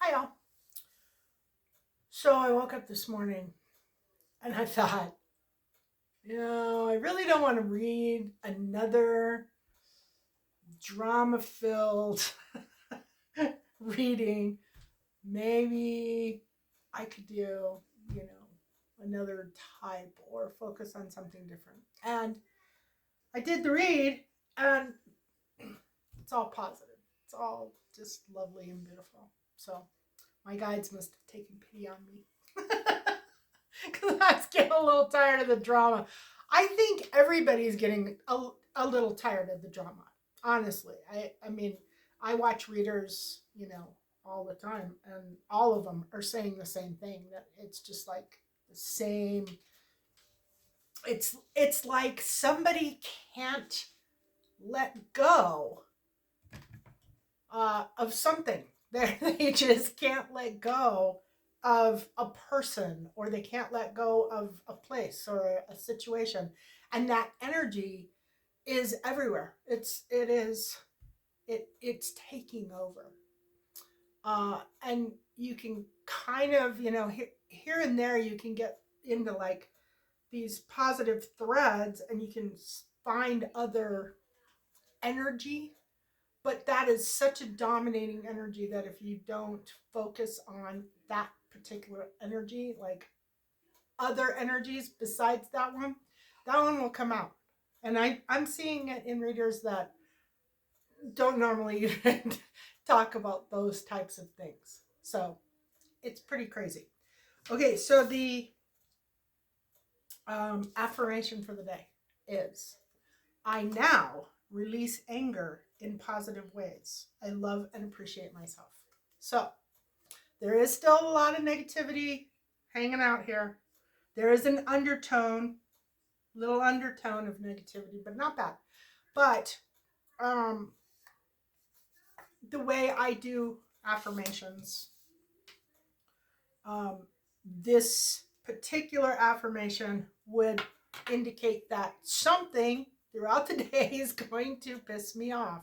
Hi, all. So I woke up this morning and I thought, I really don't want to read another drama filled reading. Maybe I could do, you know, another type or focus on something different. And I did the read and it's all positive. It's all just lovely and beautiful. So my guides must have taken pity on me. Because I was getting a little tired of the drama. I think everybody's getting a little tired of the drama. Honestly, I mean, I watch readers, all the time, and all of them are saying the same thing. That it's just like the same. It's like somebody can't let go of something. They just can't let go of a person, or they can't let go of a place or a situation, and that energy is everywhere. It's taking over, and you can kind of here and there you can get into like these positive threads, and you can find other energy. But that is such a dominating energy that if you don't focus on that particular energy, like other energies besides that one will come out. And I'm seeing it in readers that don't normally even talk about those types of things. So it's pretty crazy. Okay, so the affirmation for the day is: I now release anger in positive ways. I love and appreciate myself. So there is still a lot of negativity hanging out here. There is an undertone, little undertone of negativity, but not bad. But um, the way I do affirmations, um, this particular affirmation would indicate that something throughout the day is going to piss me off.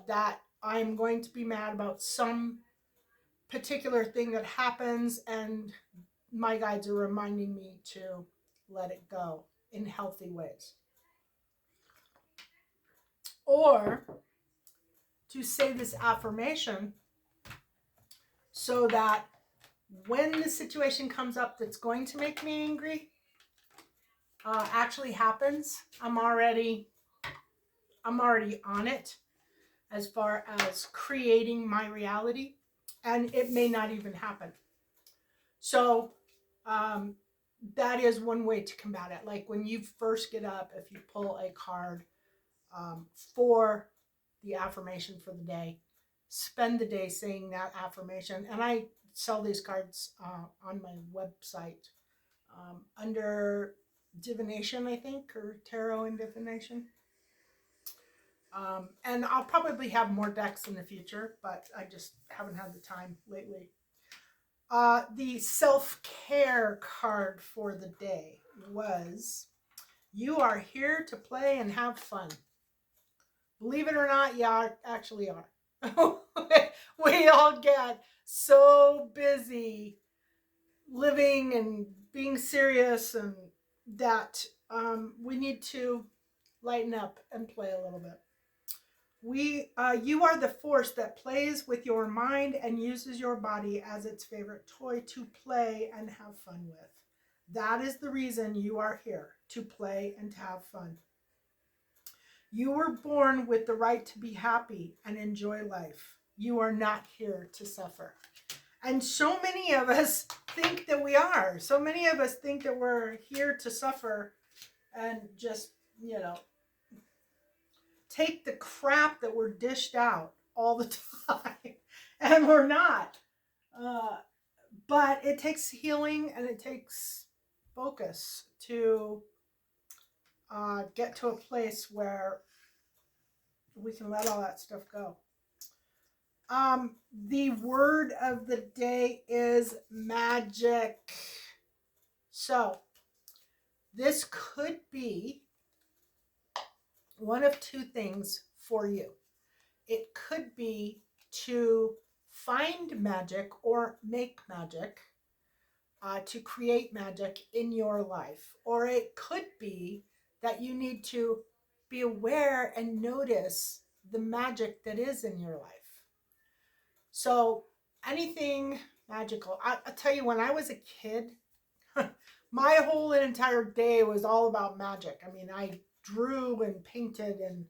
That I'm going to be mad about some particular thing that happens, and my guides are reminding me to let it go in healthy ways. Or to say this affirmation so that when the situation comes up that's going to make me angry actually happens, I'm already on it as far as creating my reality, and it may not even happen. So that is one way to combat it. Like when you first get up, if you pull a card for the affirmation for the day, spend the day saying that affirmation. And I sell these cards on my website under divination, I think, or tarot and divination. And I'll probably have more decks in the future, but I just haven't had the time lately. The self-care card for the day was: you are here to play and have fun. Believe it or not, you actually are. We all get so busy living and being serious, and that we need to lighten up and play a little bit. You are the force that plays with your mind and uses your body as its favorite toy to play and have fun with. That is the reason you are here, to play and to have fun. You were born with the right to be happy and enjoy life. You are not here to suffer. And so many of us think that we are. So many of us think that we're here to suffer and just, take the crap that we're dished out all the time. And we're not. But it takes healing and it takes focus to get to a place where we can let all that stuff go. The word of the day is magic. So this could be one of two things for you. It could be to find magic or make magic, to create magic in your life. Or it could be that you need to be aware and notice the magic that is in your life. So, anything magical. I'll tell you, when I was a kid, my whole entire day was all about magic. I mean, I drew and painted and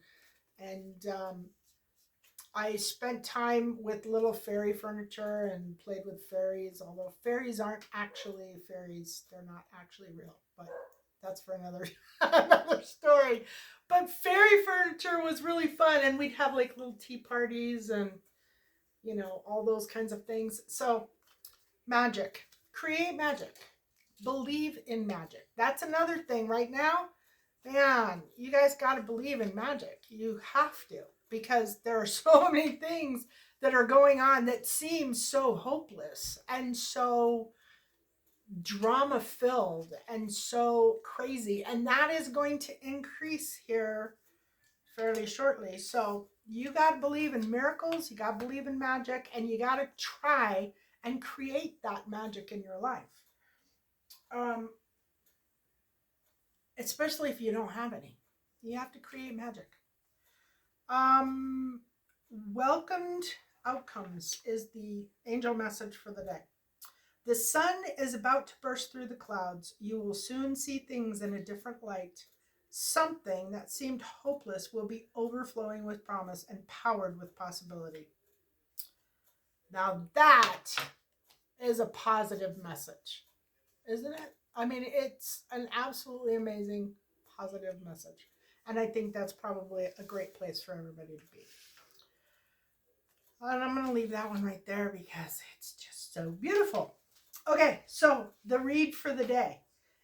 I spent time with little fairy furniture and played with fairies, although fairies aren't actually fairies. They're not actually real, but that's for another another story. But fairy furniture was really fun, and we'd have like little tea parties and all those kinds of things. So, magic. Create magic. Believe in magic. That's another thing right now. Man, you guys got to believe in magic. You have to, because there are so many things that are going on that seem so hopeless and so drama filled and so crazy. And that is going to increase here fairly shortly. So you got to believe in miracles, you got to believe in magic, and you got to try and create that magic in your life. Um, Especially if you don't have any. You have to create magic. Um, Welcomed outcomes is the angel message for the day. The sun is about to burst through the clouds. You will soon see things in a different light. Something that seemed hopeless will be overflowing with promise and powered with possibility. Now that is a positive message, isn't it? I mean, it's an absolutely amazing positive message. And I think that's probably a great place for everybody to be. And I'm going to leave that one right there because it's just so beautiful. Okay, so the read for the day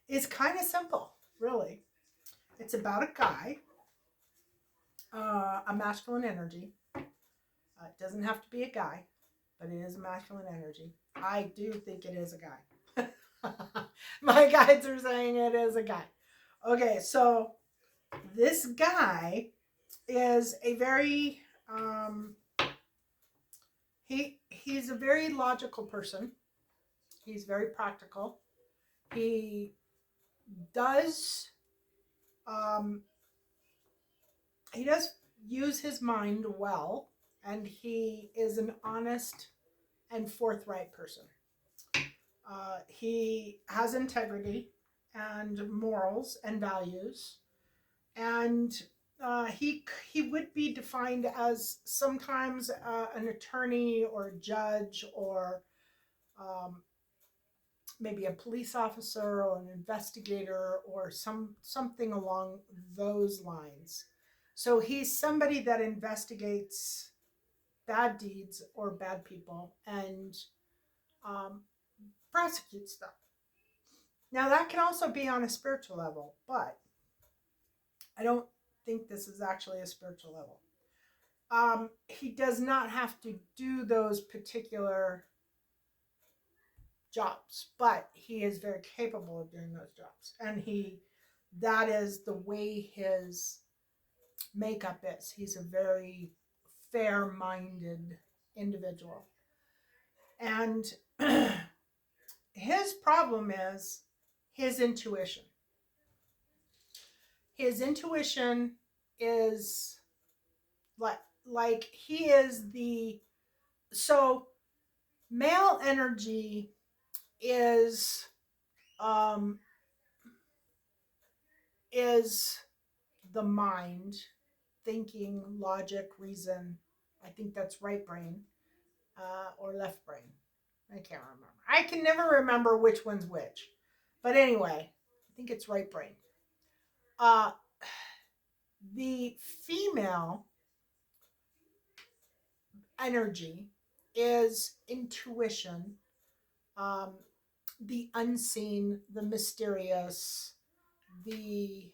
is kind of simple, really. It's about a guy, a masculine energy. It doesn't have to be a guy, but it is a masculine energy. I do think it is a guy. My guides are saying it is a guy. Okay, so this guy is a very he's a very logical person. He's very practical. He does um, he does use his mind well, and he is an honest and forthright person. He has integrity and morals and values, and he would be defined as sometimes an attorney or a judge or um, maybe a police officer or an investigator or something along those lines. So he's somebody that investigates bad deeds or bad people and um, prosecutes them. Now that can also be on a spiritual level, but I don't think this is actually a spiritual level. He does not have to do those particular jobs, but he is very capable of doing those jobs. And that is the way his makeup is. He's a very fair minded individual. And his problem is his intuition. His intuition is like he is the so male energy is um is the mind, thinking, logic, reason. I think that's right brain or left brain. I can't remember. I can never remember which one's which. But anyway, I think it's right brain. Uh, the female energy is intuition, um, the unseen, the mysterious, the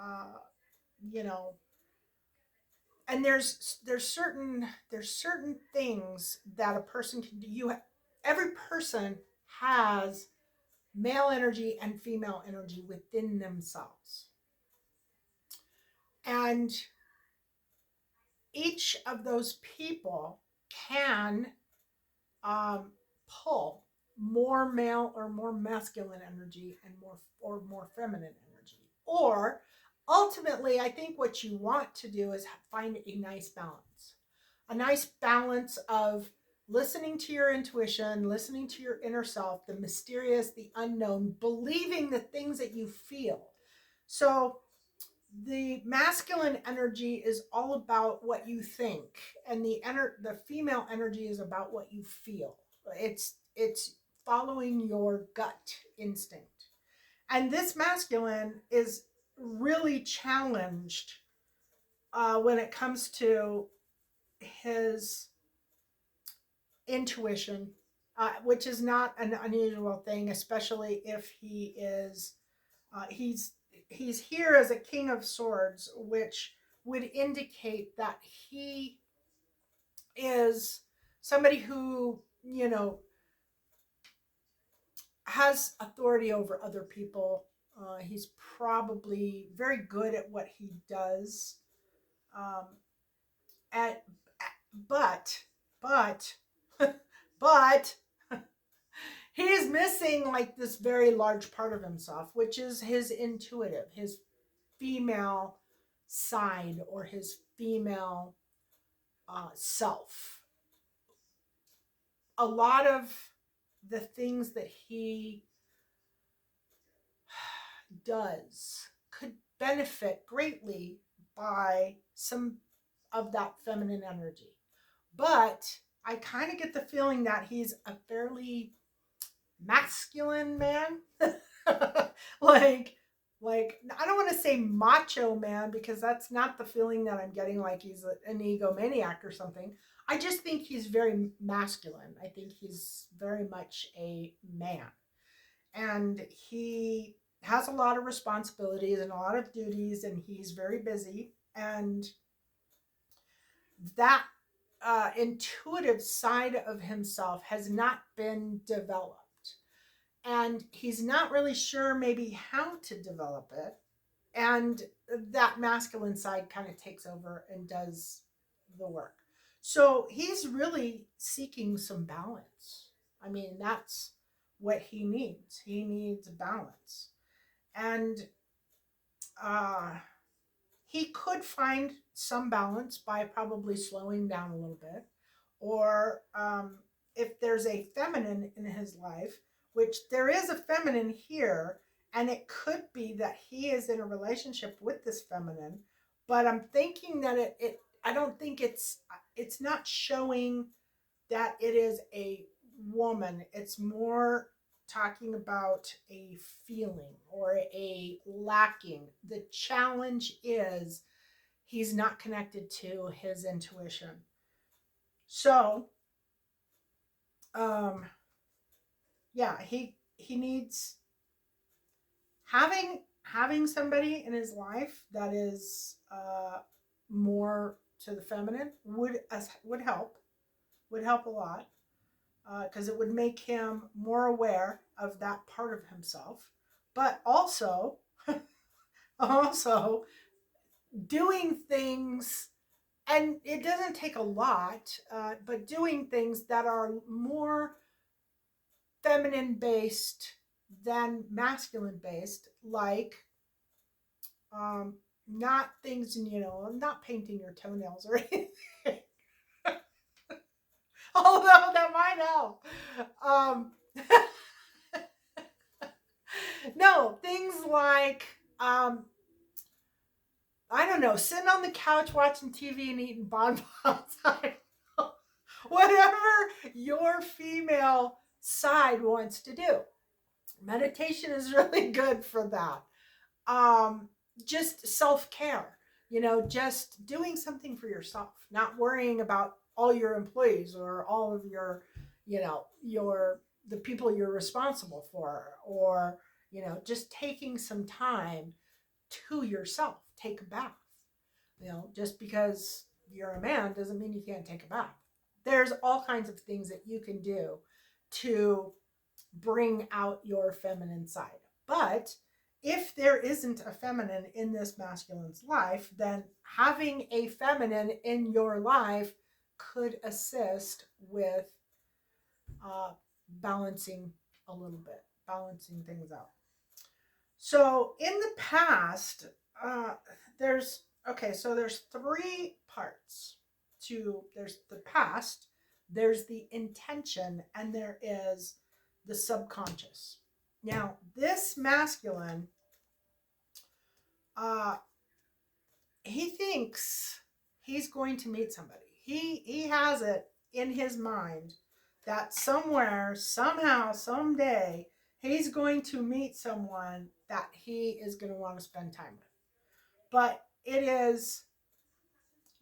uh, you know, and there's certain things that a person can do. Every person has male energy and female energy within themselves, and each of those people can pull more male or more masculine energy and more feminine energy. Or ultimately, I think what you want to do is find a nice balance. A nice balance of listening to your intuition, listening to your inner self, the mysterious, the unknown, believing the things that you feel. So the masculine energy is all about what you think, and the female energy is about what you feel. It's following your gut instinct. And this masculine is really challenged when it comes to his intuition, which is not an unusual thing, especially if he is he's here as a king of swords, which would indicate that he is somebody who, has authority over other people. He's probably very good at what he does. Um, at, but, but, but he is missing like this very large part of himself, which is his intuitive, his female side, or his female self. A lot of the things that he does could benefit greatly by some of that feminine energy. But I kind of get the feeling that he's a fairly masculine man. like I don't want to say macho man, because that's not the feeling that I'm getting, like he's an egomaniac or something. I just think he's very masculine. I think he's very much a man. And he has a lot of responsibilities and a lot of duties, and he's very busy. And that intuitive side of himself has not been developed. And he's not really sure maybe how to develop it. And that masculine side kind of takes over and does the work. So he's really seeking some balance. I mean, that's what he needs. He needs balance. And uh, he could find some balance by probably slowing down a little bit. Or if there's a feminine in his life, which there is a feminine here, and it could be that he is in a relationship with this feminine, but I'm thinking that I don't think it's not showing that it is a woman. It's more talking about a feeling or a lacking. The challenge is he's not connected to his intuition. So, um, yeah, he needs having somebody in his life that is more to the feminine would help a lot, because it would make him more aware of that part of himself, but also doing things, and it doesn't take a lot, but doing things that are more feminine based than masculine based, like not things, not painting your toenails or anything. Although that might help. No, things like I don't know, sitting on the couch watching TV and eating bonbons. Whatever your female side wants to do. Meditation is really good for that. Just self-care, just doing something for yourself, not worrying about all your employees or all of your, the people you're responsible for, or, just taking some time to yourself. Take a bath. Just because you're a man doesn't mean you can't take a bath. There's all kinds of things that you can do to bring out your feminine side. But if there isn't a feminine in this masculine's life, then having a feminine in your life could assist with balancing a little bit, balancing things out. So in the past, uh, there's okay. So there's three parts to there's the past, there's the intention, and there is the subconscious. Now this masculine, uh, he thinks he's going to meet somebody. He has it in his mind that somewhere, somehow, someday, he's going to meet someone that he is going to want to spend time with. But it is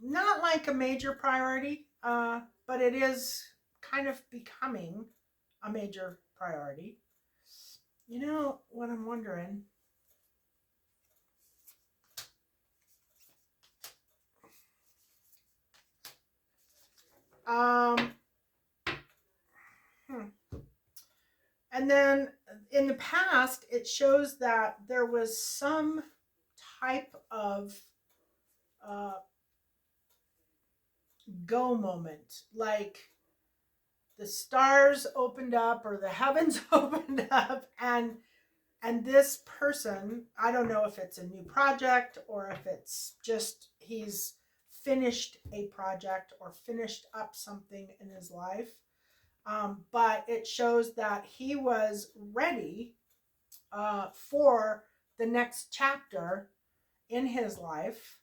not like a major priority, but it is kind of becoming a major priority. You know what I'm wondering? Um, hmm. And then in the past, it shows that there was some type of uh, go moment, like the stars opened up or the heavens opened up, and this person, I don't know if it's a new project or if it's just he's finished a project or finished up something in his life. But it shows that he was ready for the next chapter in his life,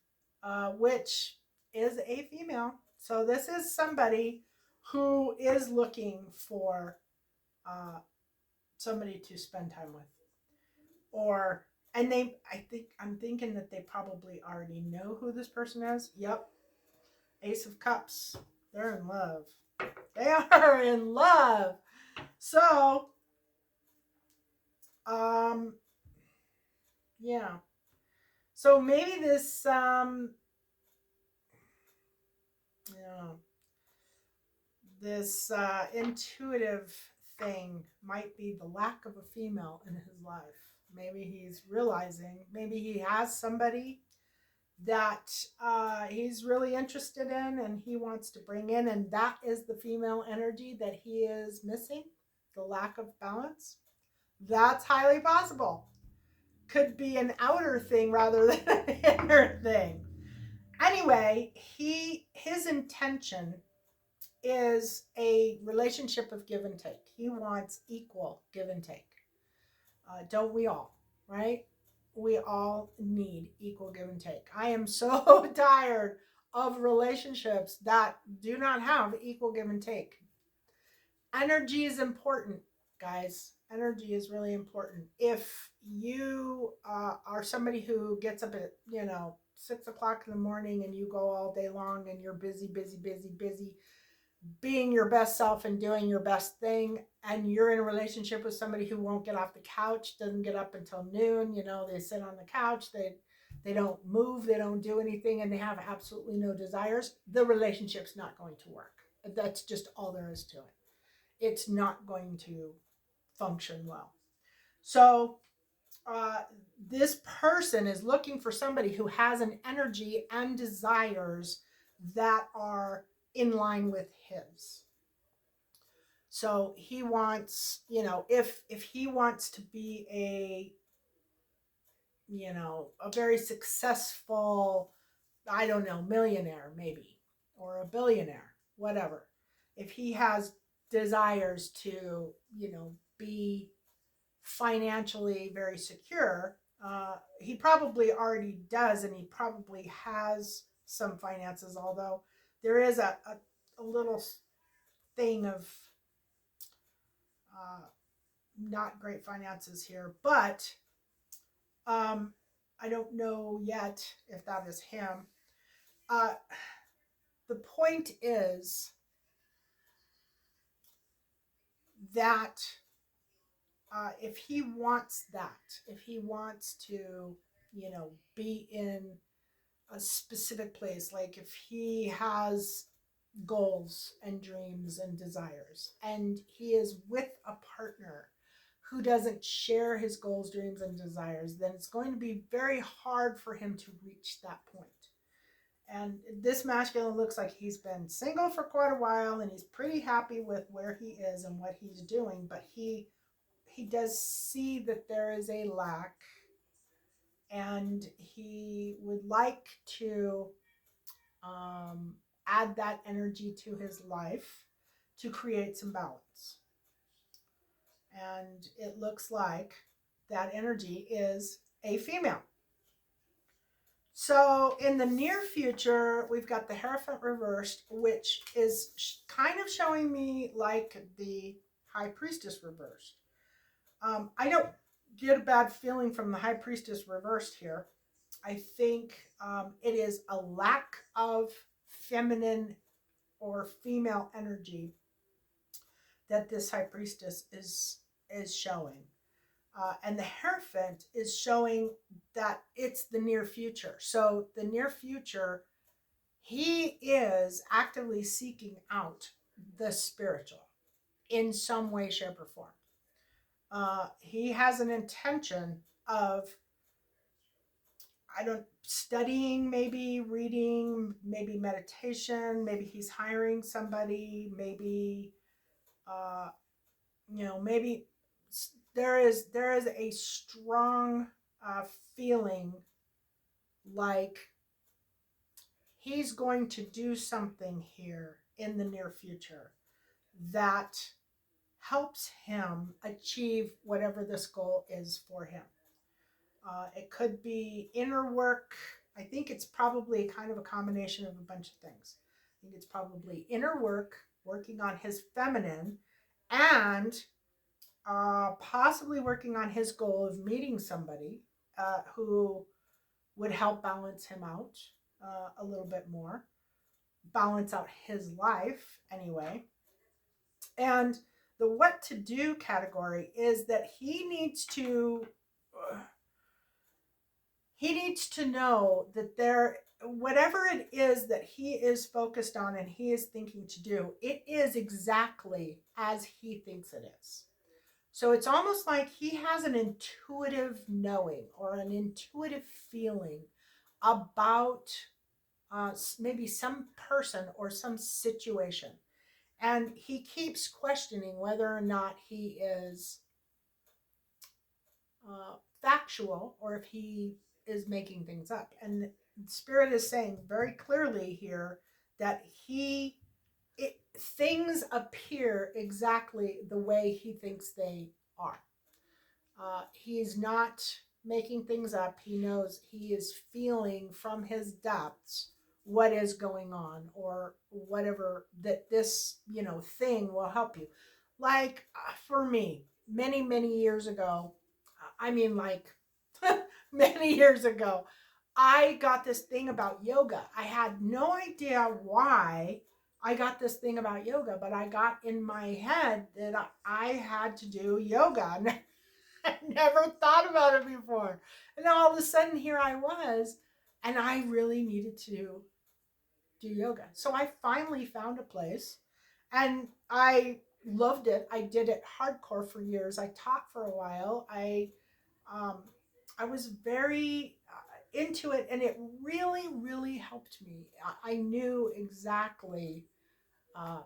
which is a female. So this is somebody who is looking for uh, somebody to spend time with, or and I'm thinking that they probably already know who this person is. Yep, Ace of Cups. They're in love. They are in love. So, um, yeah. So maybe this, you know, this intuitive thing might be the lack of a female in his life. Maybe he's realizing, maybe he has somebody that he's really interested in and he wants to bring in, and that is the female energy that he is missing, the lack of balance. That's highly possible. Could be an outer thing rather than an inner thing. Anyway, his intention is a relationship of give and take. He wants equal give and take. Don't we all? Right? We all need equal give and take. I am so tired of relationships that do not have equal give and take. Energy is important, guys. Energy is really important. If you are somebody who gets up at 6 o'clock in the morning and you go all day long and you're busy, busy, busy, busy, being your best self and doing your best thing, and you're in a relationship with somebody who won't get off the couch, doesn't get up until noon, they sit on the couch, they don't move, they don't do anything, and they have absolutely no desires, the relationship's not going to work. That's just all there is to it. It's not going to function well. So uh, this person is looking for somebody who has an energy and desires that are in line with his. So he wants, if he wants to be a very successful, I don't know, millionaire maybe, or a billionaire, whatever. If he has desires to, be financially very secure, he probably already does, and he probably has some finances, although there is a little thing of uh, not great finances here, but I don't know yet if that is him. Uh, the point is that if he wants that, if he wants to, be in a specific place, like if he has goals and dreams and desires, and he is with a partner who doesn't share his goals, dreams, and desires, then it's going to be very hard for him to reach that point. And this masculine looks like he's been single for quite a while and he's pretty happy with where he is and what he's doing, but he does see that there is a lack and he would like to um, add that energy to his life to create some balance. And it looks like that energy is a female. So in the near future, we've got the Hierophant reversed, which is kind of showing me like the High Priestess reversed. I don't get a bad feeling from the High Priestess reversed here. I think it is a lack of feminine or female energy that this High Priestess is showing. And the Hierophant is showing that it's the near future. So the near future, he is actively seeking out the spiritual in some way, shape, or form. He has an intention of, I don't, studying, maybe reading, maybe meditation, maybe he's hiring somebody, maybe uh, maybe there is a strong feeling like he's going to do something here in the near future that helps him achieve whatever this goal is for him. It could be inner work. I think it's probably kind of a combination of a bunch of things. I think it's probably inner work, working on his feminine, and possibly working on his goal of meeting somebody who would help balance him out a little bit more, balance out his life anyway. And the what to do category is that he needs to know that there, whatever it is that he is focused on and he is thinking to do, it is exactly as he thinks it is. So it's almost like he has an intuitive knowing or an intuitive feeling about maybe some person or some situation. And he keeps questioning whether or not he is factual or if he is making things up. And Spirit is saying very clearly here that things appear exactly the way he thinks they are. He's not making things up. He knows, he is feeling from his depths what is going on or whatever, that this, thing will help you. Like for me, many, many years ago, I mean, like many years ago, I got this thing about yoga. I had no idea why I got this thing about yoga, but I got in my head that I had to do yoga. I never thought about it before. And all of a sudden, here I was, and I really needed to do yoga. So I finally found a place, and I loved it. I did it hardcore for years. I taught for a while. Um, I was very into it, and it really, really helped me. I knew exactly uh,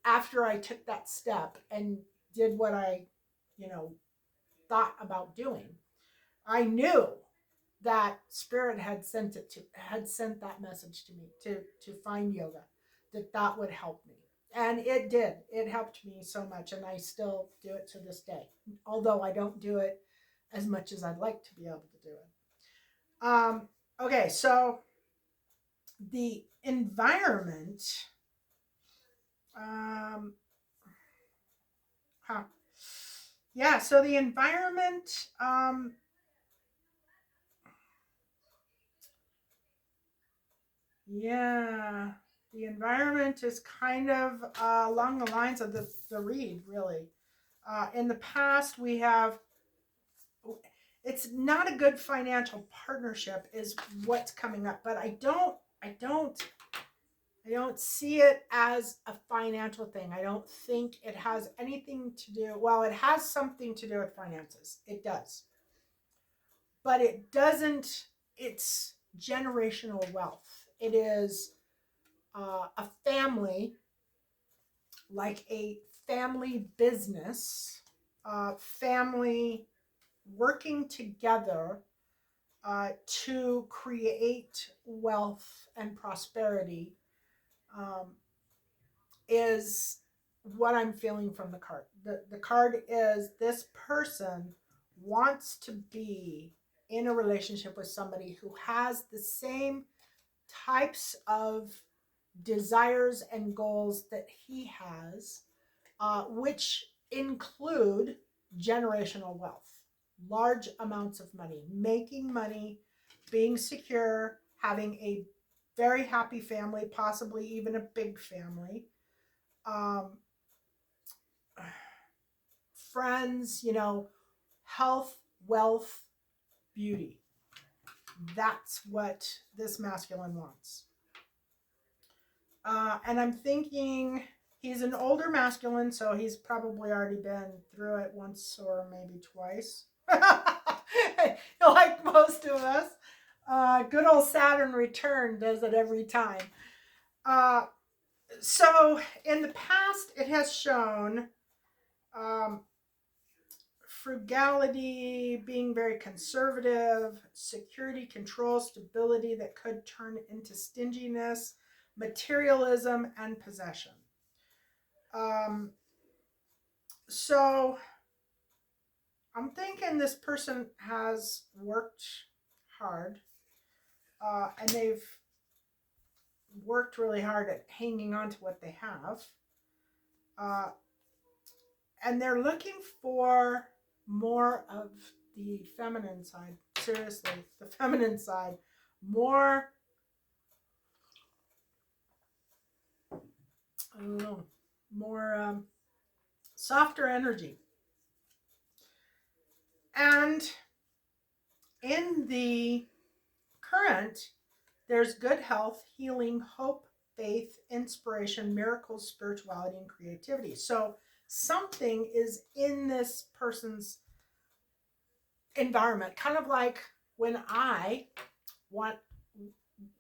after I took that step and did what I, you know, thought about doing. I knew that Spirit had sent that message to me to find yoga, that would help me. And it did. It helped me so much, and I still do it to this day. Although I don't do it as much as I'd like to be able to do it. Okay, so the environment. Um, huh. Yeah, so the environment. Yeah, the environment is kind of along the lines of the read, really. In the past, we have, it's not a good financial partnership, is what's coming up, but I don't see it as a financial thing. I don't think it has anything to do, well, it has something to do with finances. It does. But it doesn't, it's generational wealth. It is a family, like a family business, family working together to create wealth and prosperity, um, is what I'm feeling from the card. The card is this person wants to be in a relationship with somebody who has the same types of desires and goals that he has, which include generational wealth, large amounts of money, making money, being secure, having a very happy family, possibly even a big family, um, friends, health, wealth, beauty. That's what this masculine wants. And I'm thinking he's an older masculine, so he's probably already been through it once or maybe twice. Like most of us. Good old Saturn return does it every time. Uh, so in the past, it has shown um, frugality, being very conservative, security, control, stability that could turn into stinginess, materialism, and possession. Um, so I'm thinking this person has worked hard, and they've worked really hard at hanging on to what they have. Uh, and they're looking for more of the feminine side. Seriously, the feminine side. More, I don't know, more softer energy. And in the current, there's good health, healing, hope, faith, inspiration, miracles, spirituality, and creativity. So something is in this person's environment, kind of like when I want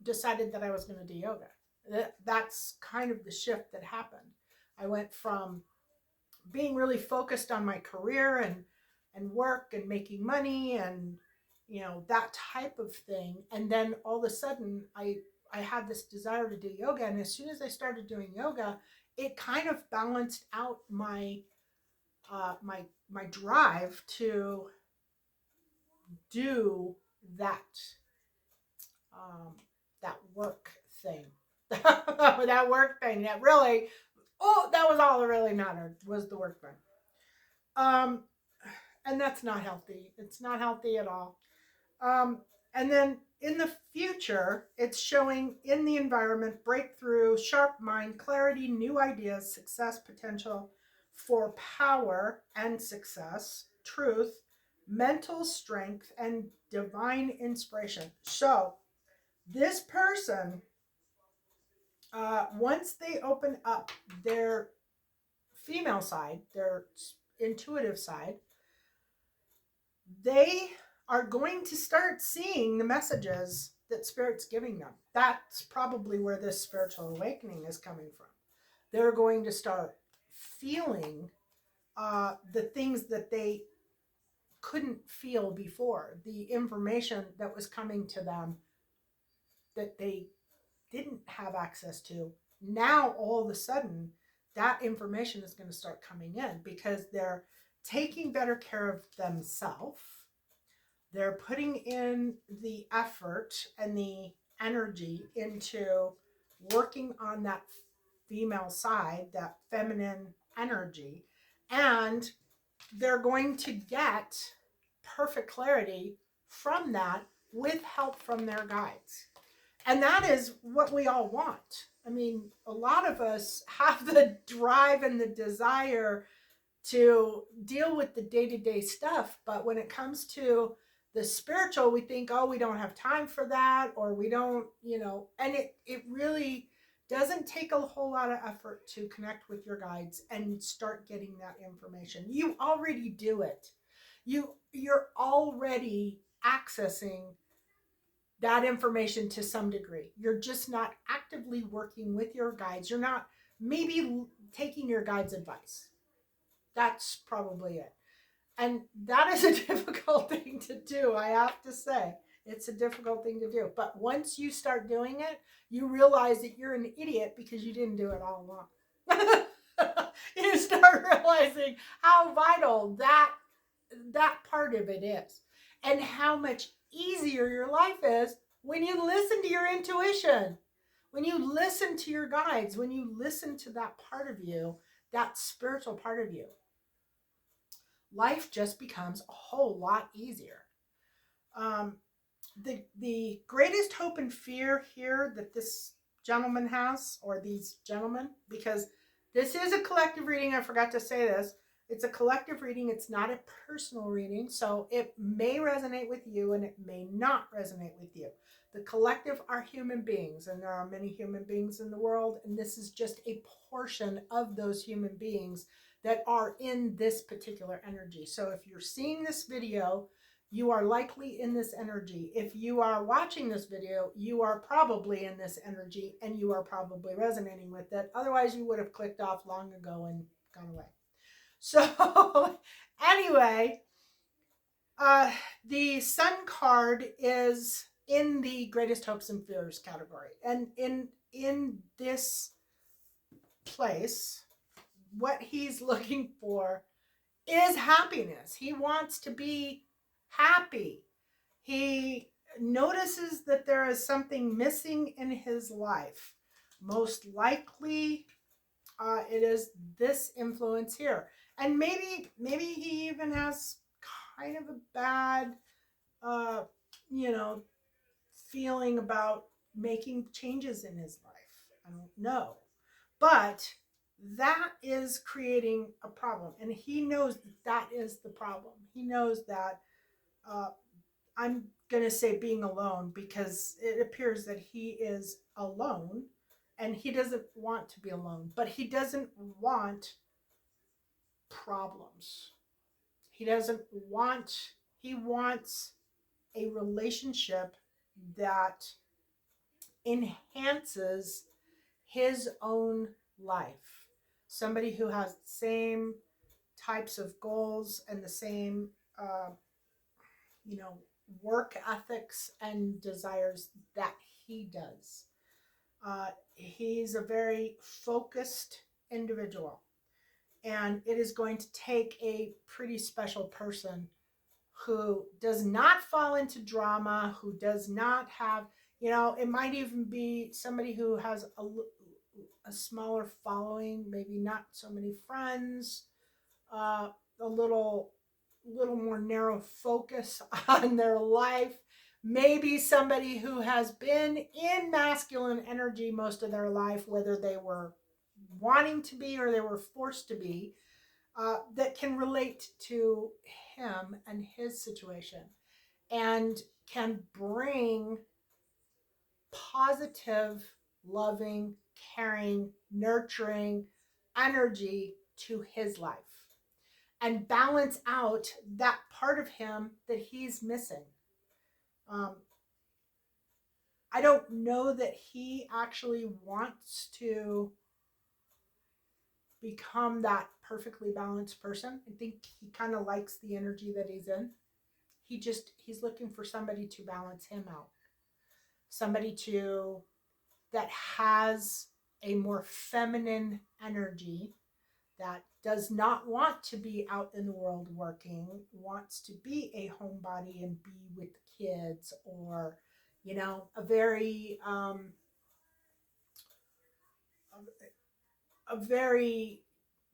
decided that I was going to do yoga. That's kind of the shift that happened. I went from being really focused on my career and work and making money and that type of thing, and then all of a sudden I had this desire to do yoga, and as soon as I started doing yoga, it kind of balanced out my drive to do that um, that work thing. That work thing that really, that was all that really mattered, was the work thing. Um, and that's not healthy. It's not healthy at all. Um, and then in the future, it's showing in the environment breakthrough, sharp mind, clarity, new ideas, success potential for power and success, truth, mental strength, and divine inspiration. So, this person, once they open up their female side, their intuitive side, they are going to start seeing the messages that Spirit's giving them. That's probably where this spiritual awakening is coming from. They're going to start feeling the things that they couldn't feel before, the information that was coming to them that they didn't have access to. Now, all of a sudden, that information is going to start coming in because they're taking better care of themselves. They're putting in the effort and the energy into working on that female side, that feminine energy, and they're going to get perfect clarity from that with help from their guides. And that is what we all want. I mean, a lot of us have the drive and the desire to deal with the day-to-day stuff, but when it comes to the spiritual, we think, oh, we don't have time for that, or we don't, and it really doesn't take a whole lot of effort to connect with your guides and start getting that information. You already do it. You're already accessing that information to some degree. You're just not actively working with your guides. You're not maybe taking your guides' advice. That's probably it. And that is a difficult thing to do, I have to say. It's a difficult thing to do. But once you start doing it, you realize that you're an idiot because you didn't do it all along. You start realizing how vital that part of it is, and how much easier your life is when you listen to your intuition, when you listen to your guides, when you listen to that part of you, that spiritual part of you. Life just becomes a whole lot easier. Um, the greatest hope and fear here that this gentleman has, or these gentlemen, because this is a collective reading. I forgot to say this. It's a collective reading. It's not a personal reading. So it may resonate with you and it may not resonate with you. The collective are human beings, and there are many human beings in the world. And this is just a portion of those human beings that are in this particular energy. So if you're seeing this video, you are likely in this energy. If you are watching this video, you are probably in this energy and you are probably resonating with it. Otherwise, you would have clicked off long ago and gone away. So anyway, the Sun card is in the greatest hopes and fears category. And in this place, what he's looking for is happiness. He wants to be happy. He notices that there is something missing in his life. Most likely, it is this influence here, and maybe he even has kind of a bad, uh, you know, feeling about making changes in his life. I don't know, but that is creating a problem, and he knows that is the problem. He knows that. Uh, I'm going to say being alone because it appears that he is alone and he doesn't want to be alone, but he doesn't want problems. He doesn't want, he wants a relationship that enhances his own life. Somebody who has the same types of goals and the same, you know, work ethics and desires that he does. He's a very focused individual, and it is going to take a pretty special person who does not fall into drama, who does not have, you know, it might even be somebody who has a smaller following, maybe not so many friends, a little more narrow focus on their life. Maybe somebody who has been in masculine energy most of their life, whether they were wanting to be or they were forced to be, that can relate to him and his situation and can bring positive, loving, caring, nurturing energy to his life and balance out that part of him that he's missing. Um, I don't know that he actually wants to become that perfectly balanced person. I think he kind of likes the energy that he's in. He's looking for somebody to balance him out. Somebody to that has a more feminine energy, that does not want to be out in the world working, wants to be a homebody and be with the kids, or, you know, a very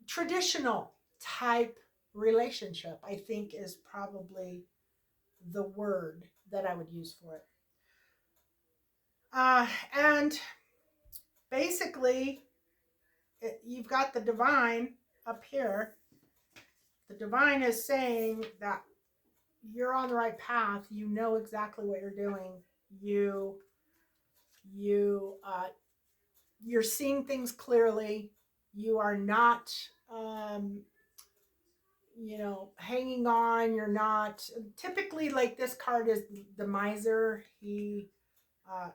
traditional type relationship, I think, is probably the word that I would use for it. And basically, you've got the divine up here. The divine is saying that you're on the right path. You know exactly what you're doing. You're seeing things clearly. You are not, you know, hanging on. You're not typically, like, this card is the miser. Uh,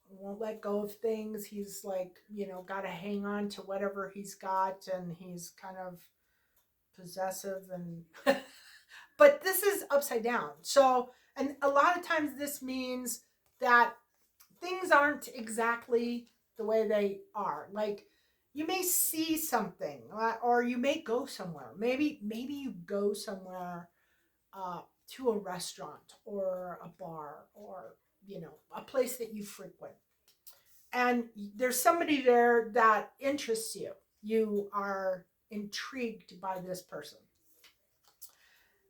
won't let go of things. He's like, got to hang on to whatever he's got, and he's kind of possessive and but this is upside down. So, and a lot of times this means that things aren't exactly the way they are. Like you may see something, or you may go somewhere. Maybe you go somewhere to a restaurant or a bar or a place that you frequent, and there's somebody there that interests you. You are intrigued by this person,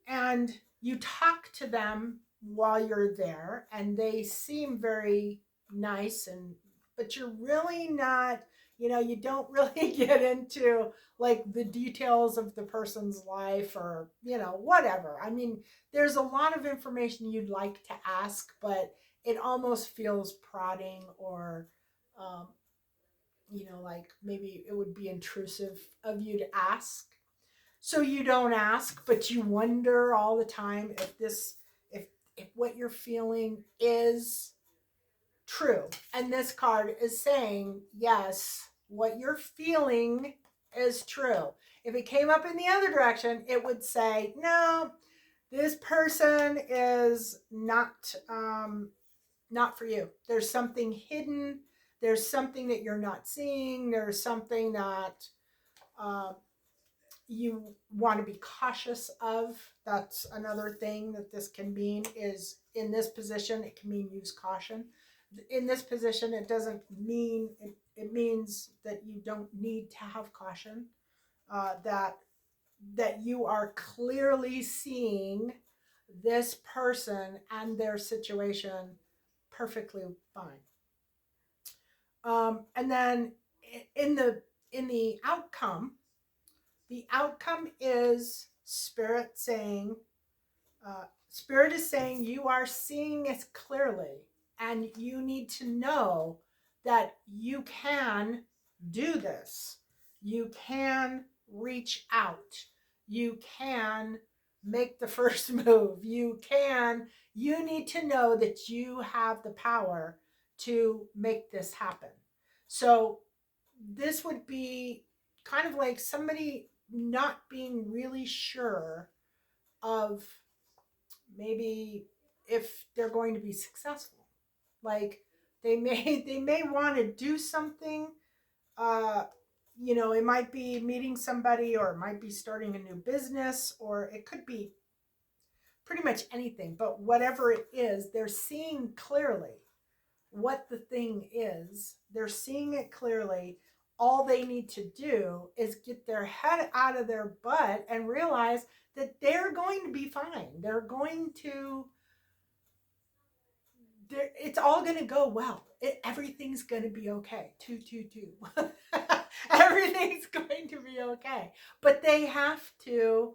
and you talk to them while you're there, and they seem very nice, and but you're really not, you don't really get into like the details of the person's life, or whatever. I mean, there's a lot of information you'd like to ask, but it almost feels prodding, or um, like maybe it would be intrusive of you to ask. So you don't ask, but you wonder all the time if what you're feeling is true. And this card is saying, yes, what you're feeling is true. If it came up in the other direction, it would say, no, this person is not for you. There's something hidden. There's something that you're not seeing. There's something that um, you want to be cautious of. That's another thing that this can mean, is in this position, it can mean use caution. In this position, it doesn't mean, it means that you don't need to have caution, that you are clearly seeing this person and their situation perfectly fine. And then in the outcome, the outcome is Spirit is saying you are seeing it clearly, and you need to know that you can do this. You can reach out. You can make the first move. You need to know that you have the power to make this happen. So this would be kind of like somebody not being really sure of maybe if they're going to be successful. Like they may want to do something. uh it might be meeting somebody, or it might be starting a new business, or it could be pretty much anything. But whatever it is, they're seeing clearly what the thing is. They're seeing it clearly. All they need to do is get their head out of their butt and realize that they're going to be fine. It's all going to go well. Everything's going to be okay. Two. Everything's going to be okay. But they have to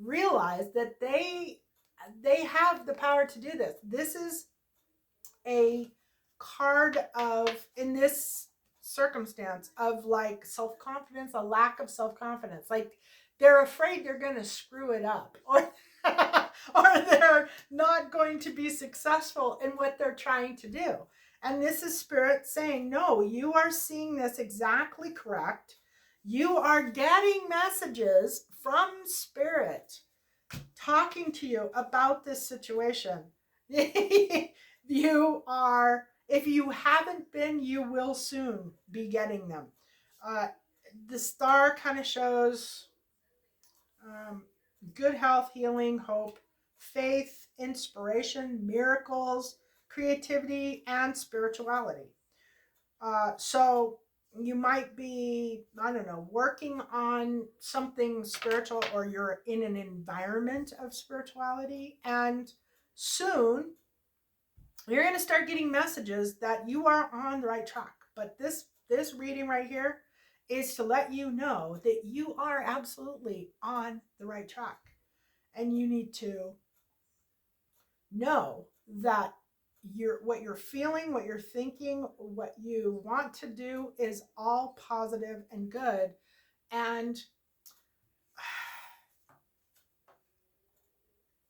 realize that they have the power to do this. This is a card of, in this circumstance, of like self-confidence, a lack of self-confidence. Like they're afraid they're going to screw it up, or or they're not going to be successful in what they're trying to do. And this is Spirit saying, no, you are seeing this exactly correct. You are getting messages from Spirit talking to you about this situation. You are, if you haven't been, you will soon be getting them. Uh, the star kind of shows um, good health, healing, hope, faith, inspiration, miracles, creativity, and spirituality. So you might be, I don't know, working on something spiritual, or you're in an environment of spirituality, and soon you're going to start getting messages that you are on the right track. But this reading right here is to let you know that you are absolutely on the right track, and you need to know that what you're feeling, what you're thinking, what you want to do is all positive and good. And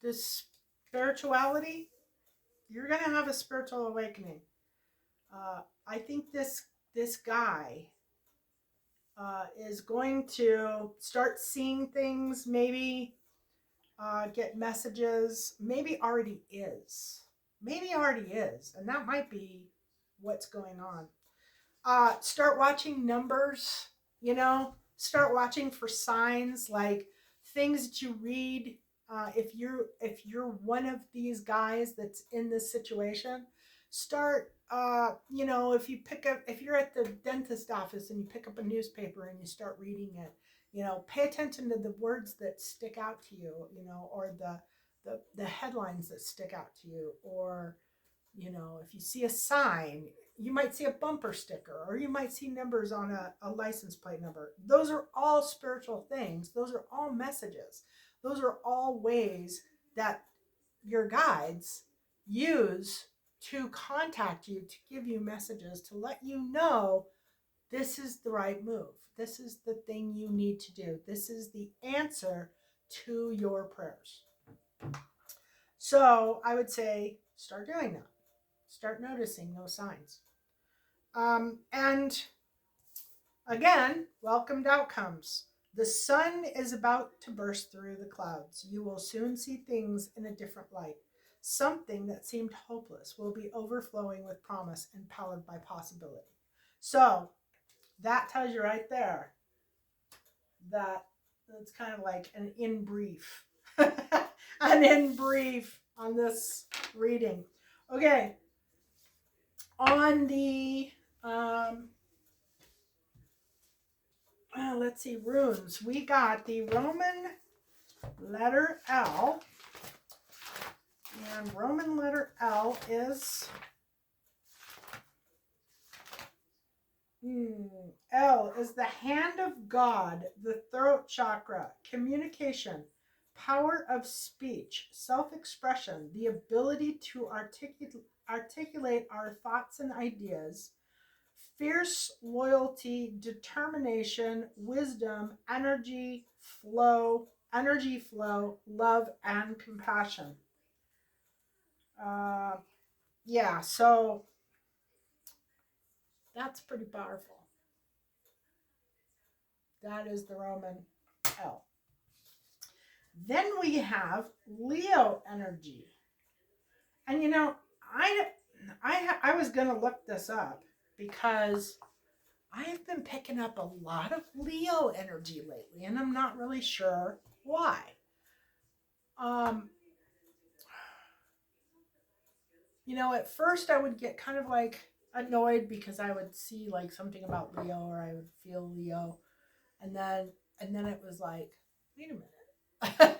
this spirituality, you're going to have a spiritual awakening. I think this guy is going to start seeing things, maybe get messages, maybe already is, and that might be what's going on. Start watching numbers, start watching for signs like things that you read. If you're one of these guys that's in this situation, start if you're at the dentist office and you pick up a newspaper and you start reading it, pay attention to the words that stick out to you, or the headlines that stick out to you, or if you see a sign, you might see a bumper sticker, or you might see numbers on a license plate number. Those are all spiritual things. Those are all messages. Those are all ways that your guides use to contact you, to give you messages, to let you know this is the right move. This is the thing you need to do. This is the answer to your prayers. So I would say start doing that. Start noticing those signs. And again, welcomed outcomes. The sun is about to burst through the clouds. You will soon see things in a different light. Something that seemed hopeless will be overflowing with promise and powered by possibility. So that tells you right there that it's kind of like an in brief, an in brief on this reading. Okay, on the let's see, runes. We got the Roman letter L, and Roman letter L is L is the hand of God, the throat chakra, communication, power of speech, self-expression, the ability to articulate our thoughts and ideas, fierce loyalty, determination, wisdom, energy flow, love, and compassion. Yeah, so that's pretty powerful. That is the Roman L. Then we have Leo energy. And I was going to look this up because I have been picking up a lot of Leo energy lately, and I'm not really sure why. At first I would get kind of like annoyed because I would see like something about Leo, or I would feel Leo, and then it was like, wait a minute.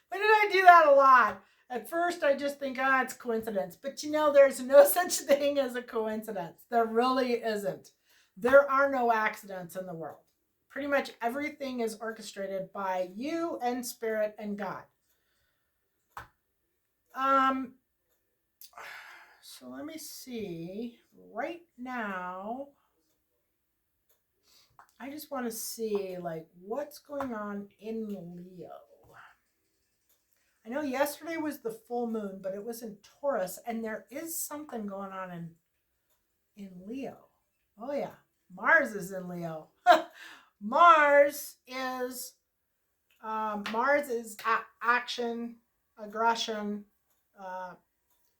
Why did I do that a lot? At first I just think, it's coincidence. But there's no such thing as a coincidence. There really isn't. There are no accidents in the world. Pretty much everything is orchestrated by you and Spirit and God. So let me see. Right now, I just want to see like what's going on in Leo. I know yesterday was the full moon, but it was in Taurus, and there is something going on in Leo. Oh yeah, Mars is in Leo. Mars is action, aggression,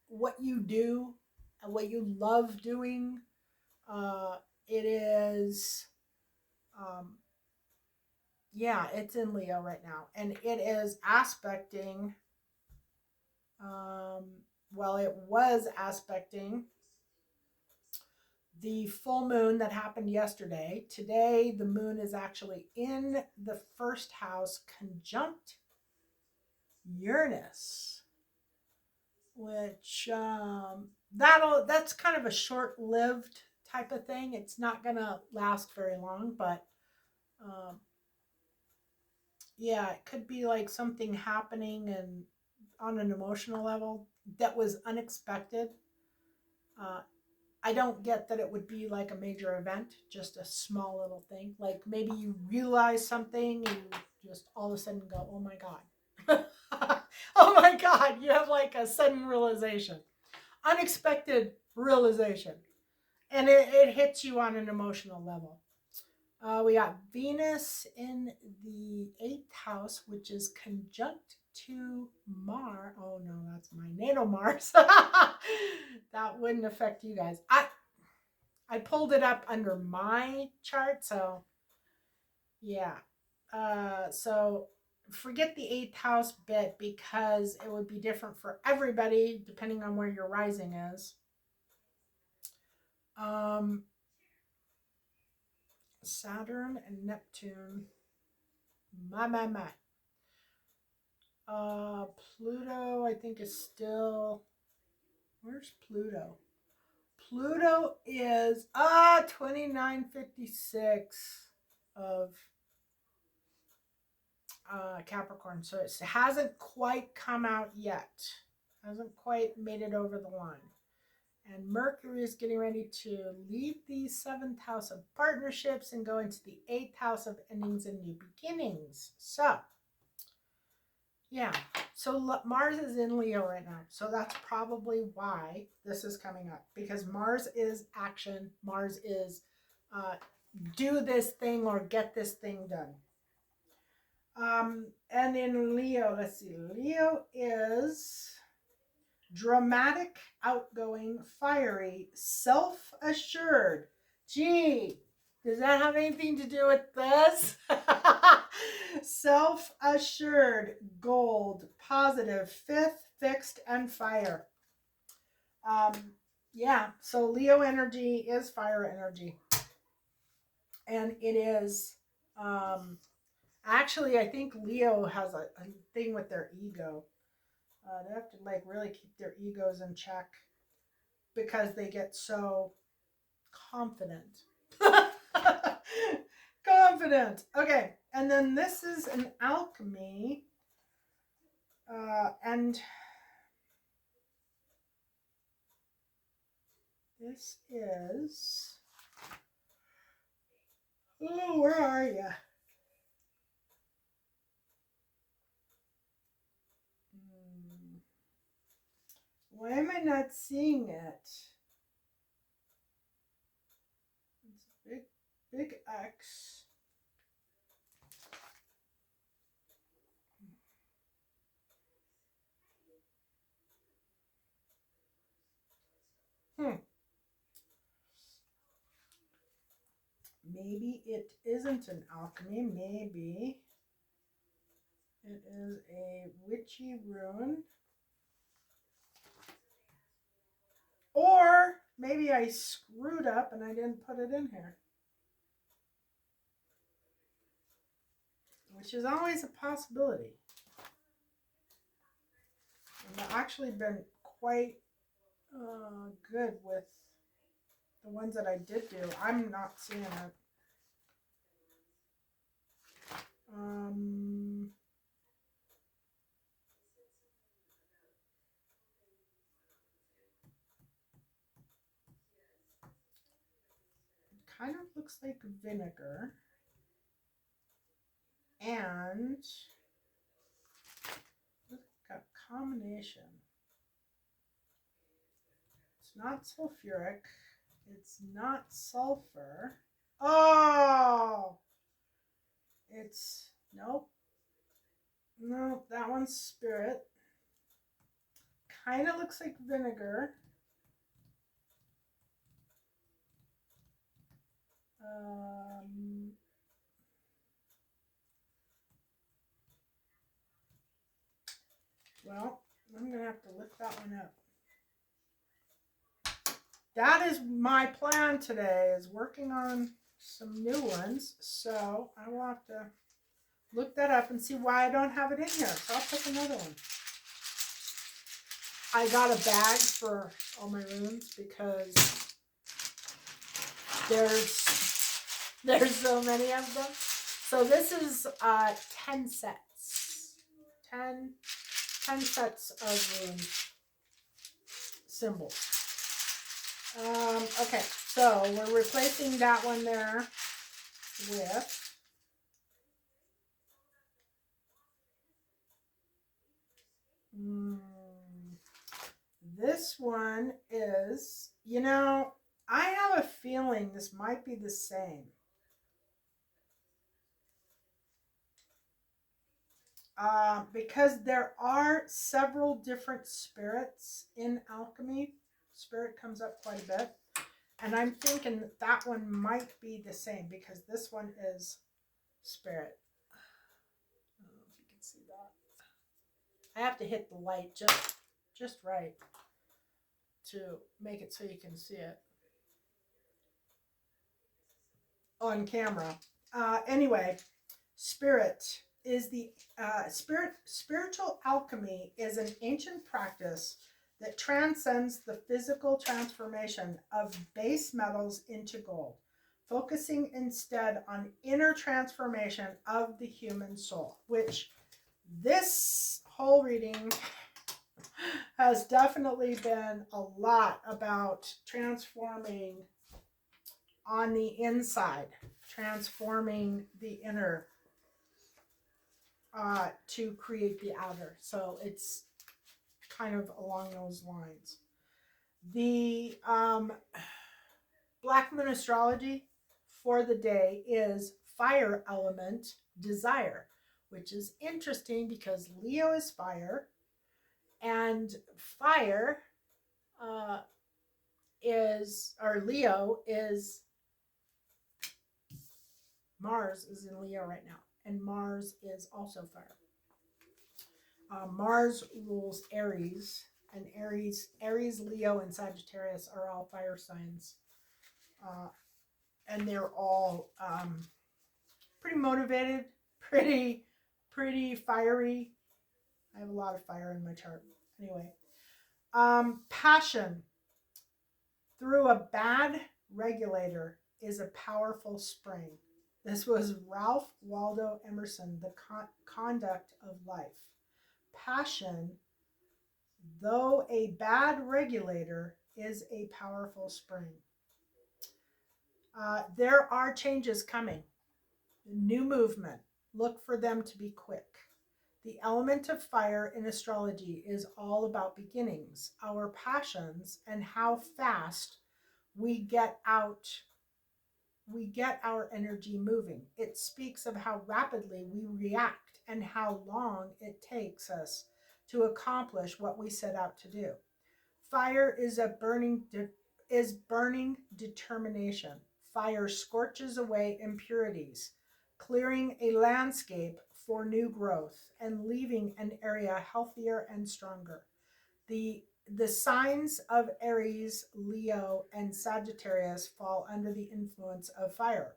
what you do, and what you love doing. It is, it's in Leo right now, and it is aspecting. It was aspecting the full moon that happened yesterday. Today, the moon is actually in the first house, conjunct Uranus, which that's kind of a short-lived type of thing. It's not gonna last very long, but it could be like something happening and on an emotional level that was unexpected. I don't get that it would be like a major event, just a small little thing. Like maybe you realize something and you just all of a sudden go, oh my God. Oh my God, you have like a sudden realization. unexpected realization. And it hits you on an emotional level. We got Venus in the 8th house, which is conjunct to Mars. Oh no, that's my natal Mars. That wouldn't affect you guys. I pulled it up under my chart, so yeah. So forget the 8th house bit because it would be different for everybody depending on where your rising is. Saturn and Neptune. My. Pluto, I think, is still. Where's Pluto? Pluto is 2956 of Capricorn. So it hasn't quite come out yet. Hasn't quite made it over the line. And Mercury is getting ready to leave the 7th house of partnerships and go into the 8th house of endings and new beginnings. So, yeah. So Mars is in Leo right now. So that's probably why this is coming up. Because Mars is action. Mars is do this thing or get this thing done. And in Leo, let's see. Leo is dramatic, outgoing, fiery, self-assured. Gee, does that have anything to do with this? Self-assured, gold, positive, 5th, fixed, and fire. Yeah, so Leo energy is fire energy. And it is, actually, I think Leo has a thing with their ego. They have to like really keep their egos in check because they get so confident. Confident. Okay, and then this is an alchemy, and this is. Oh, where are you? Why am I not seeing it? It's a big X. Maybe it isn't an alchemy. Maybe it is a witchy rune. Or maybe I screwed up and I didn't put it in here. Which has always a possibility. And I've actually been quite good with the ones that I did do. I'm not seeing it. It kind of looks like vinegar. And look at a combination. It's not sulfuric. It's not sulfur. Oh! It's, nope. No, that one's spirit. Kind of looks like vinegar. Well, I'm going to have to look that one up. That is my plan today, is working on some new ones. So I will have to look that up and see why I don't have it in here. So I'll pick another one. I got a bag for all my runes because there's so many of them. So this is 10 sets. 10 sets of rune symbols. Okay, so we're replacing that one there with this one is, I have a feeling this might be the same. Because there are several different spirits in alchemy. Spirit comes up quite a bit. And I'm thinking that that one might be the same because this one is spirit. I don't know if you can see that. I have to hit the light just right to make it so you can see it on camera. Anyway, spirit is the spiritual alchemy is an ancient practice that transcends the physical transformation of base metals into gold, focusing instead on inner transformation of the human soul, which this whole reading has definitely been a lot about transforming on the inside, transforming the inner to create the outer. So it's kind of along those lines. The Black Moon astrology for the day is fire element desire, which is interesting because Leo is fire, and fire Leo is, Mars is in Leo right now, and Mars is also fire. Mars rules Aries, and Aries, Leo, and Sagittarius are all fire signs. And they're all pretty motivated, pretty fiery. I have a lot of fire in my chart. Anyway, passion through a bad regulator is a powerful spring. This was Ralph Waldo Emerson, The Conduct of Life. Passion, though a bad regulator, is a powerful spring. There are changes coming. New movement. Look for them to be quick. The element of fire in astrology is all about beginnings, our passions, and how fast we get our energy moving. It speaks of how rapidly we react and how long it takes us to accomplish what we set out to do. Fire is burning determination. Fire scorches away impurities, clearing a landscape for new growth and leaving an area healthier and stronger. The signs of Aries, Leo, and Sagittarius fall under the influence of fire.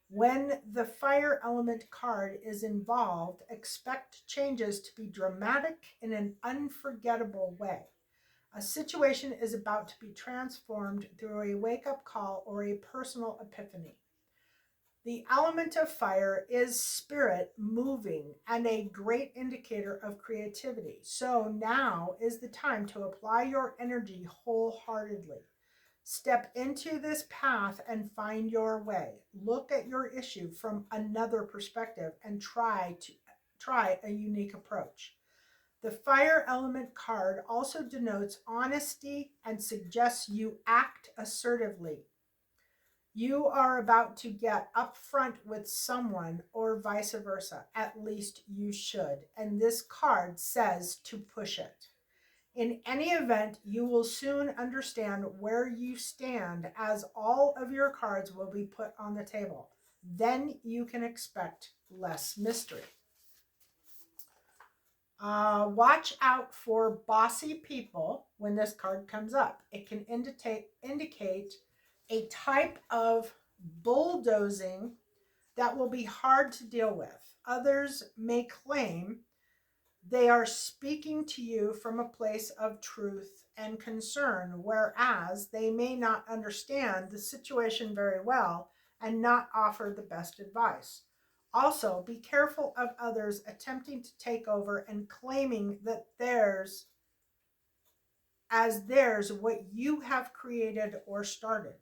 When the fire element card is involved, expect changes to be dramatic in an unforgettable way. A situation is about to be transformed through a wake-up call or a personal epiphany. The element of fire is spirit moving and a great indicator of creativity. So now is the time to apply your energy wholeheartedly. Step into this path and find your way. Look at your issue from another perspective and try a unique approach. The fire element card also denotes honesty and suggests you act assertively. You are about to get upfront with someone or vice versa. At least you should. And this card says to push it. In any event, you will soon understand where you stand as all of your cards will be put on the table. Then you can expect less mystery. Watch out for bossy people when this card comes up. It can indicate a type of bulldozing that will be hard to deal with. Others may claim they are speaking to you from a place of truth and concern, whereas they may not understand the situation very well and not offer the best advice. Also, be careful of others attempting to take over and claiming that theirs what you have created or started.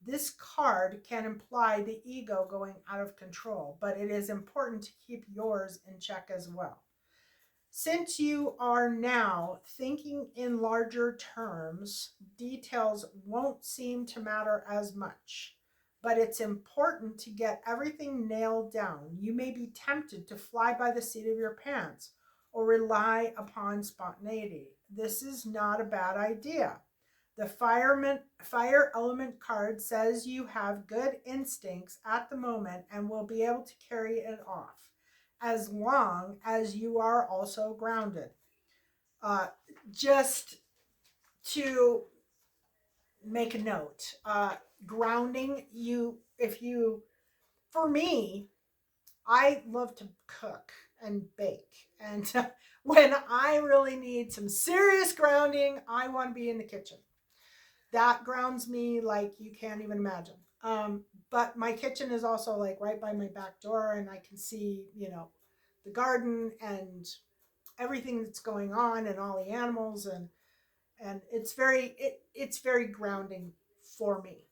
This card can imply the ego going out of control, but it is important to keep yours in check as well. Since you are now thinking in larger terms, details won't seem to matter as much. But it's important to get everything nailed down. You may be tempted to fly by the seat of your pants or rely upon spontaneity. This is not a bad idea. The fire element card says you have good instincts at the moment and will be able to carry it off as long as you are also grounded. Uh, just to make a note, grounding, if you, for me, I love to cook and bake. And when I really need some serious grounding, I want to be in the kitchen. That grounds me like you can't even imagine. But my kitchen is also like right by my back door, and I can see, the garden and everything that's going on and all the animals, and it's very grounding for me.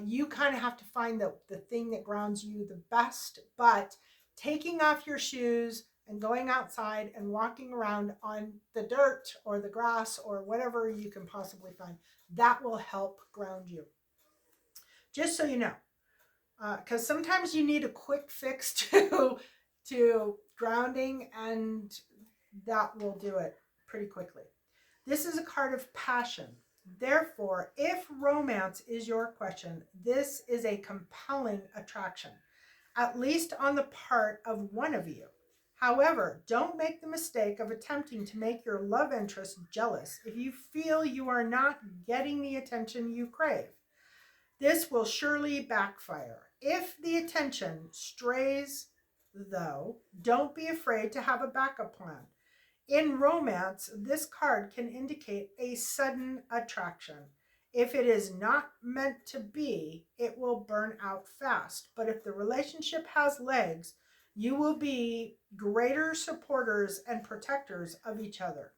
You kind of have to find the thing that grounds you the best, but taking off your shoes and going outside and walking around on the dirt or the grass or whatever you can possibly find, that will help ground you. Just so you know, because sometimes you need a quick fix to grounding, and that will do it pretty quickly. This is a card of passion. Therefore, if romance is your question, this is a compelling attraction, at least on the part of one of you. However, don't make the mistake of attempting to make your love interest jealous if you feel you are not getting the attention you crave. This will surely backfire. If the attention strays, though, don't be afraid to have a backup plan. In romance, this card can indicate a sudden attraction. If it is not meant to be, it will burn out fast. But if the relationship has legs, you will be greater supporters and protectors of each other.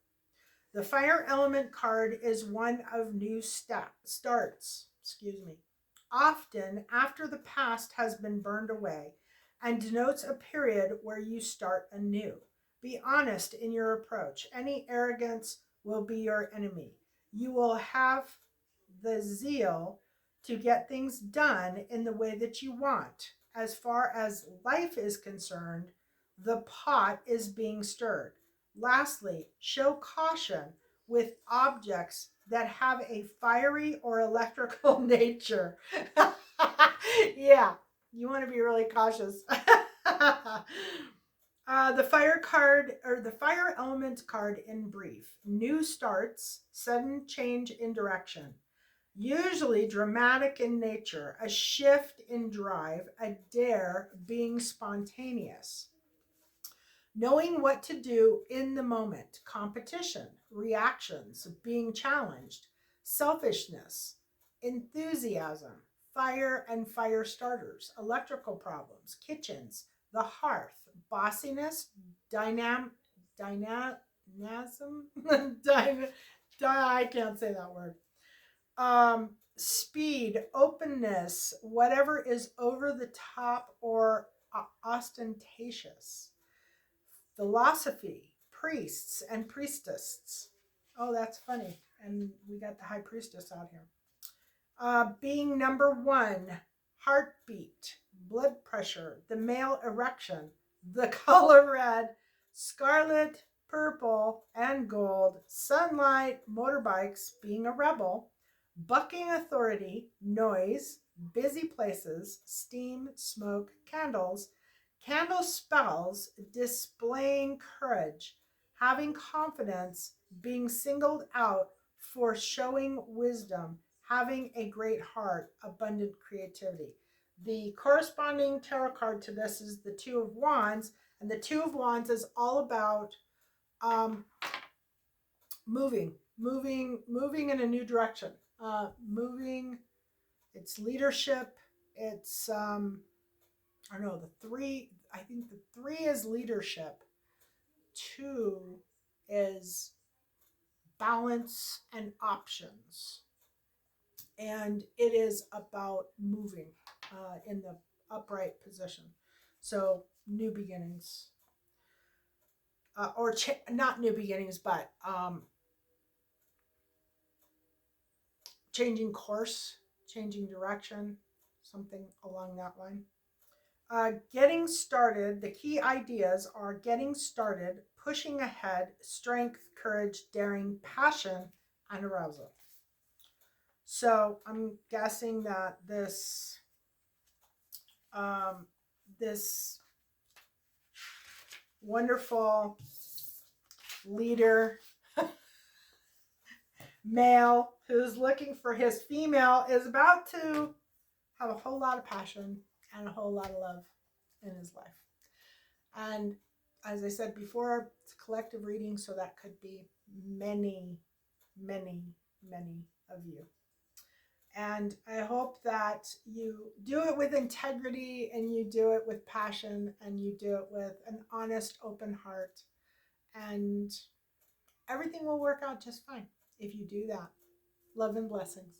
The fire element card is one of new starts, often after the past has been burned away, and denotes a period where you start anew. Be honest in your approach. Any arrogance will be your enemy. You will have the zeal to get things done in the way that you want. As far as life is concerned, the pot is being stirred. Lastly, show caution with objects that have a fiery or electrical nature. Yeah, you want to be really cautious. The fire card, or the fire element card in brief: new starts, sudden change in direction, usually dramatic in nature, a shift in drive, a dare, being spontaneous. Knowing what to do in the moment, competition, reactions, being challenged, selfishness, enthusiasm, fire and fire starters, electrical problems, kitchens, the hearth, bossiness, dynamism, I can't say that word. Speed, openness, whatever is over the top or ostentatious. Philosophy, priests and priestesses. Oh, that's funny. And we got the high priestess out here. Being number one, heartbeat, blood pressure, the male erection, the color red, scarlet, purple, and gold, sunlight, motorbikes, being a rebel, bucking authority, noise, busy places, steam, smoke, candles, candle spells, displaying courage, having confidence, being singled out for showing wisdom, having a great heart, abundant creativity. The corresponding tarot card to this is the Two of Wands, and the Two of Wands is all about um, moving in a new direction. Moving, it's leadership. It's I don't know, the three. I think the three is leadership. Two is balance and options, and it is about moving in the upright position. So new beginnings. or not new beginnings, but changing course, changing direction, something along that line. Getting started, the key ideas are getting started, pushing ahead, strength, courage, daring, passion, and arousal. So I'm guessing that um, this wonderful leader male who's looking for his female is about to have a whole lot of passion and a whole lot of love in his life. And as I said before, it's a collective reading, so that could be many, many, many of you. And I hope that you do it with integrity and you do it with passion and you do it with an honest, open heart. And everything will work out just fine if you do that. Love and blessings.